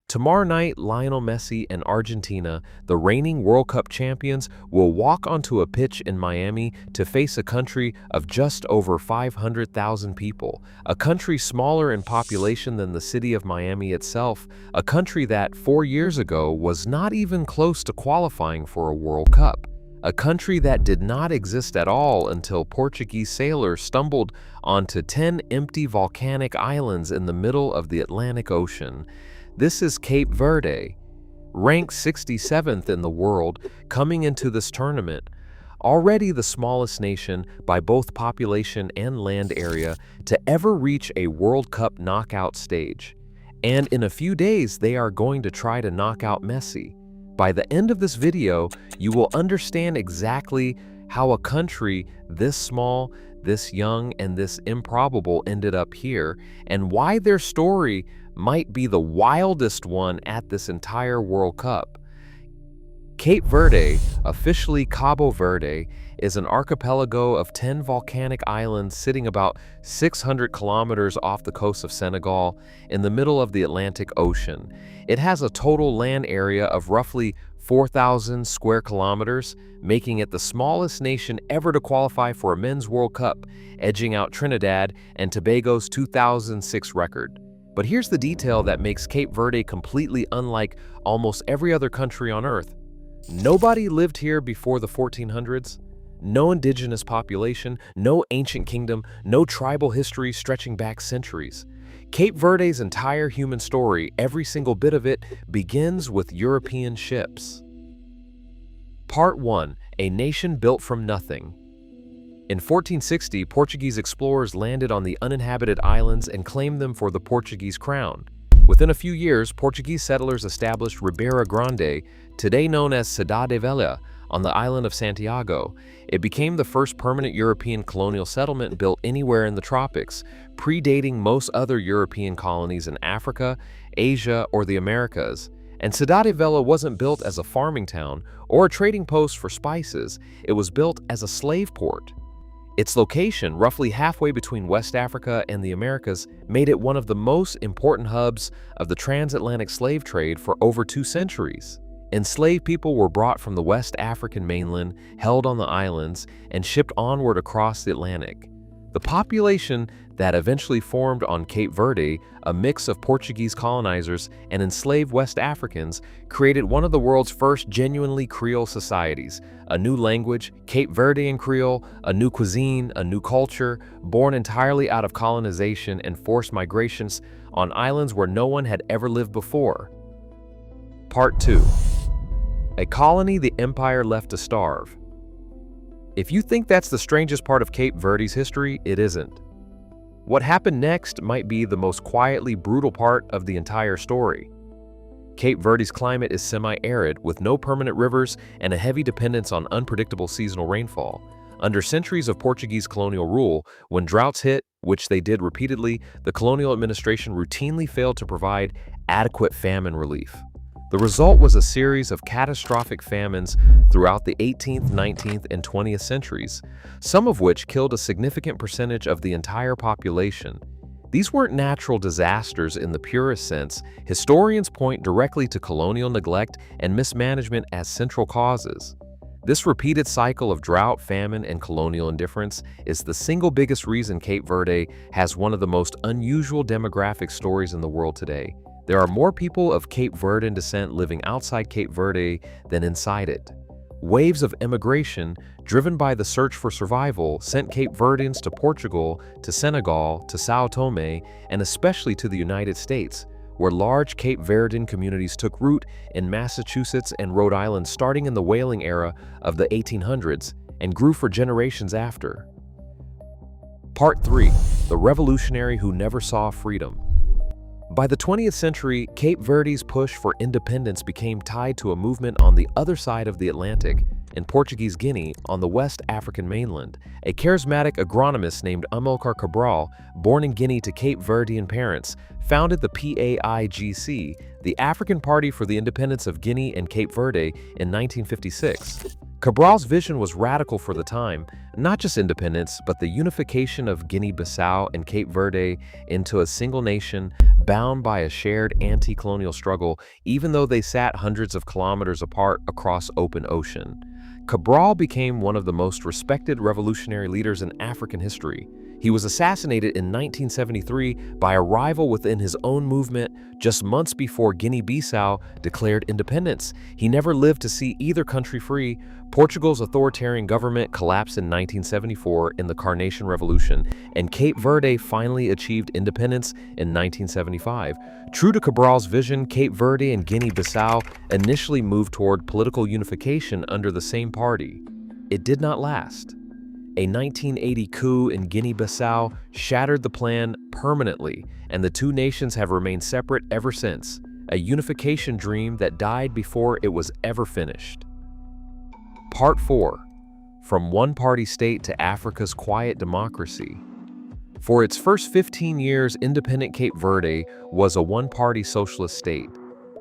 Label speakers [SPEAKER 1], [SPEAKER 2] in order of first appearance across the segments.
[SPEAKER 1] Tomorrow night, Lionel Messi and Argentina, the reigning World Cup champions, will walk onto a pitch in Miami to face a country of just over 500,000 people, a country smaller in population than the city of Miami itself, a country that 4 years ago was not even close to qualifying for a World Cup, a country that did not exist at all until Portuguese sailors stumbled onto 10 empty volcanic islands in the middle of the Atlantic Ocean. This is Cape Verde, ranked 67th in the world coming into this tournament, already the smallest nation by both population and land area to ever reach a World Cup knockout stage. And in a few days, they are going to try to knock out Messi. By the end of this video, you will understand exactly how a country this small, this young, and this improbable ended up here, and why their story might be the wildest one at this entire World Cup. Cape Verde, officially Cabo Verde, is an archipelago of 10 volcanic islands sitting about 600 kilometers off the coast of Senegal in the middle of the Atlantic Ocean. It has a total land area of roughly 4,000 square kilometers, making it the smallest nation ever to qualify for a men's World Cup, edging out Trinidad and Tobago's 2006 record. But here's the detail that makes Cape Verde completely unlike almost every other country on Earth. Nobody lived here before the 1400s. No indigenous population, no ancient kingdom, no tribal history stretching back centuries. Cape Verde's entire human story, every single bit of it, begins with European ships. Part 1. A nation built from nothing. In 1460, Portuguese explorers landed on the uninhabited islands and claimed them for the Portuguese crown. Within a few years, Portuguese settlers established Ribeira Grande, today known as Cidade Velha, on the island of Santiago. It became the first permanent European colonial settlement built anywhere in the tropics, predating most other European colonies in Africa, Asia, or the Americas. And Cidade Velha wasn't built as a farming town or a trading post for spices, it was built as a slave port. Its location, roughly halfway between West Africa and the Americas, made it one of the most important hubs of the transatlantic slave trade for over 2 centuries. Enslaved people were brought from the West African mainland, held on the islands, and shipped onward across the Atlantic. The population that eventually formed on Cape Verde, a mix of Portuguese colonizers and enslaved West Africans, created one of the world's first genuinely Creole societies. A new language, Cape Verdean Creole, a new cuisine, a new culture, born entirely out of colonization and forced migrations on islands where no one had ever lived before. Part 2. A colony the empire left to starve. If you think that's the strangest part of Cape Verde's history, it isn't. What happened next might be the most quietly brutal part of the entire story. Cape Verde's climate is semi-arid, with no permanent rivers and a heavy dependence on unpredictable seasonal rainfall. Under centuries of Portuguese colonial rule, when droughts hit, which they did repeatedly, the colonial administration routinely failed to provide adequate famine relief. The result was a series of catastrophic famines throughout the 18th, 19th, and 20th centuries, some of which killed a significant percentage of the entire population. These weren't natural disasters in the purest sense. Historians point directly to colonial neglect and mismanagement as central causes. This repeated cycle of drought, famine, and colonial indifference is the single biggest reason Cape Verde has one of the most unusual demographic stories in the world today. There are more people of Cape Verdean descent living outside Cape Verde than inside it. Waves of immigration, driven by the search for survival, sent Cape Verdeans to Portugal, to Senegal, to Sao Tome, and especially to the United States, where large Cape Verdean communities took root in Massachusetts and Rhode Island starting in the whaling era of the 1800s and grew for generations after. Part 3. The revolutionary who never saw freedom. By the 20th century, Cape Verde's push for independence became tied to a movement on the other side of the Atlantic, in Portuguese Guinea on the West African mainland. A charismatic agronomist named Amílcar Cabral, born in Guinea to Cape Verdean parents, founded the PAIGC, the African Party for the Independence of Guinea and Cape Verde, in 1956. Cabral's vision was radical for the time, not just independence, but the unification of Guinea-Bissau and Cape Verde into a single nation bound by a shared anti-colonial struggle, even though they sat hundreds of kilometers apart across open ocean. Cabral became one of the most respected revolutionary leaders in African history. He was assassinated in 1973 by a rival within his own movement just months before Guinea-Bissau declared independence. He never lived to see either country free. Portugal's authoritarian government collapsed in 1974 in the Carnation Revolution, and Cape Verde finally achieved independence in 1975. True to Cabral's vision, Cape Verde and Guinea-Bissau initially moved toward political unification under the same party. It did not last. A 1980 coup in Guinea-Bissau shattered the plan permanently, and the two nations have remained separate ever since, a unification dream that died before it was ever finished. Part 4. From one-party state to Africa's quiet democracy. For its first 15 years, independent Cape Verde was a one-party socialist state.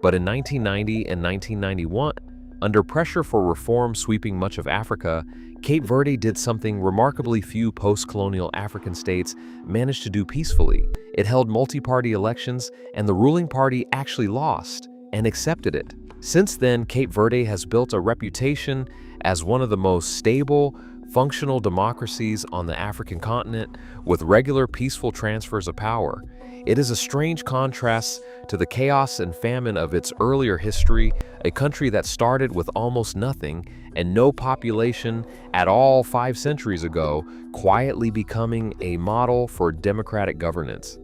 [SPEAKER 1] But in 1990 and 1991, under pressure for reform sweeping much of Africa, Cape Verde did something remarkably few post-colonial African states managed to do peacefully. It held multi-party elections, and the ruling party actually lost and accepted it. Since then, Cape Verde has built a reputation as one of the most stable, functional democracies on the African continent, with regular peaceful transfers of power. It is a strange contrast to the chaos and famine of its earlier history, a country that started with almost nothing and no population at all 5 centuries ago, quietly becoming a model for democratic governance.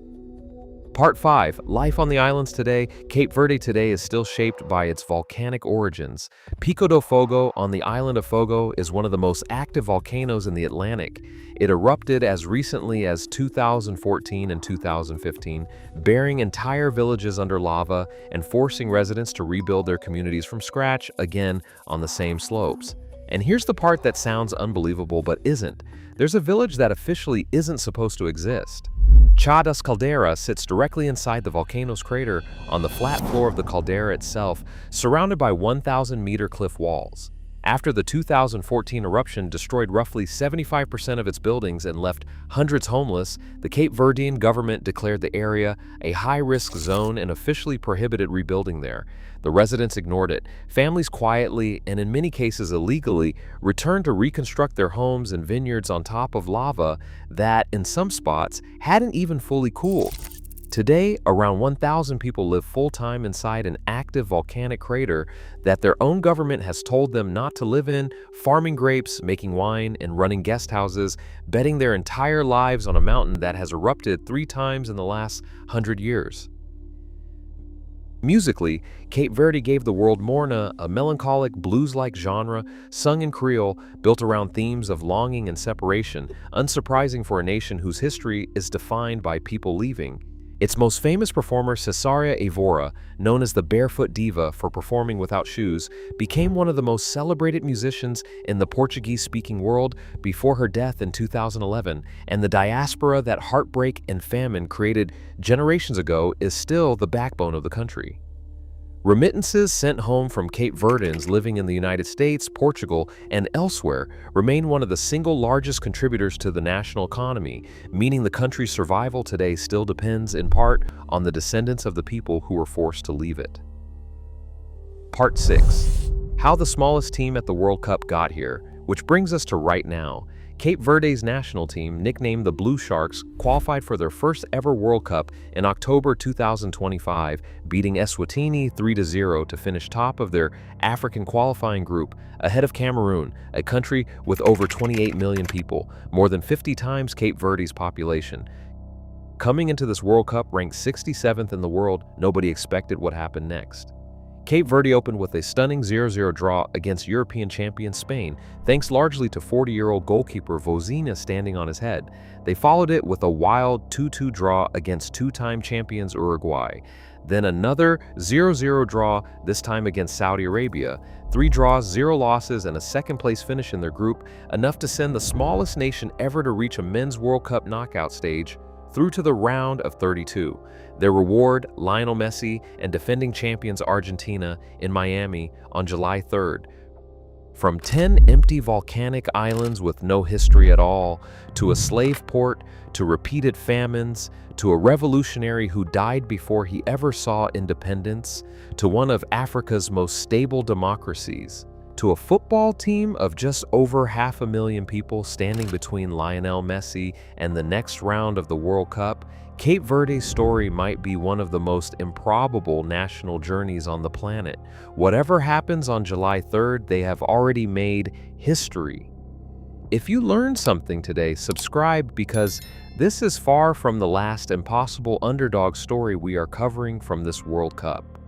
[SPEAKER 1] Part 5. Life on the islands today. Cape Verde today is still shaped by its volcanic origins. Pico do Fogo on the island of Fogo is one of the most active volcanoes in the Atlantic. It erupted as recently as 2014 and 2015, burying entire villages under lava and forcing residents to rebuild their communities from scratch, again on the same slopes. And here's the part that sounds unbelievable but isn't. There's a village that officially isn't supposed to exist. Chá das Caldeiras sits directly inside the volcano's crater on the flat floor of the caldera itself, surrounded by 1,000-meter cliff walls. After the 2014 eruption destroyed roughly 75% of its buildings and left hundreds homeless, the Cape Verdean government declared the area a high-risk zone and officially prohibited rebuilding there. The residents ignored it. Families quietly, and in many cases illegally, returned to reconstruct their homes and vineyards on top of lava that, in some spots, hadn't even fully cooled. Today, around 1,000 people live full-time inside an active volcanic crater that their own government has told them not to live in, farming grapes, making wine, and running guest houses, betting their entire lives on a mountain that has erupted 3 times in the last 100 years. Musically, Cape Verde gave the world Morna, a melancholic blues-like genre sung in Creole, built around themes of longing and separation, unsurprising for a nation whose history is defined by people leaving. Its most famous performer, Cesaria Evora, known as the Barefoot Diva for performing without shoes, became one of the most celebrated musicians in the Portuguese-speaking world before her death in 2011, and the diaspora that heartbreak and famine created generations ago is still the backbone of the country. Remittances sent home from Cape Verdeans living in the United States, Portugal, and elsewhere remain one of the single largest contributors to the national economy, meaning the country's survival today still depends in part on the descendants of the people who were forced to leave it. Part 6. How the smallest team at the World Cup got here, which brings us to right now. Cape Verde's national team, nicknamed the Blue Sharks, qualified for their first ever World Cup in October 2025, beating Eswatini 3-0 to finish top of their African qualifying group, ahead of Cameroon, a country with over 28 million people, more than 50 times Cape Verde's population. Coming into this World Cup ranked 67th in the world, nobody expected what happened next. Cape Verde opened with a stunning 0-0 draw against European champion Spain, thanks largely to 40-year-old goalkeeper Vozina standing on his head. They followed it with a wild 2-2 draw against 2-time champions Uruguay. Then another 0-0 draw, this time against Saudi Arabia. 3 draws, 0 losses, and a second-place finish in their group, enough to send the smallest nation ever to reach a men's World Cup knockout stage through to the round of 32. Their reward, Lionel Messi and defending champions Argentina in Miami on July 3rd. From 10 empty volcanic islands with no history at all, to a slave port, to repeated famines, to a revolutionary who died before he ever saw independence, to one of Africa's most stable democracies, to a football team of just over 500,000 people standing between Lionel Messi and the next round of the World Cup, Cape Verde's story might be one of the most improbable national journeys on the planet. Whatever happens on July 3rd, they have already made history. If you learned something today, subscribe, because this is far from the last impossible underdog story we are covering from this World Cup.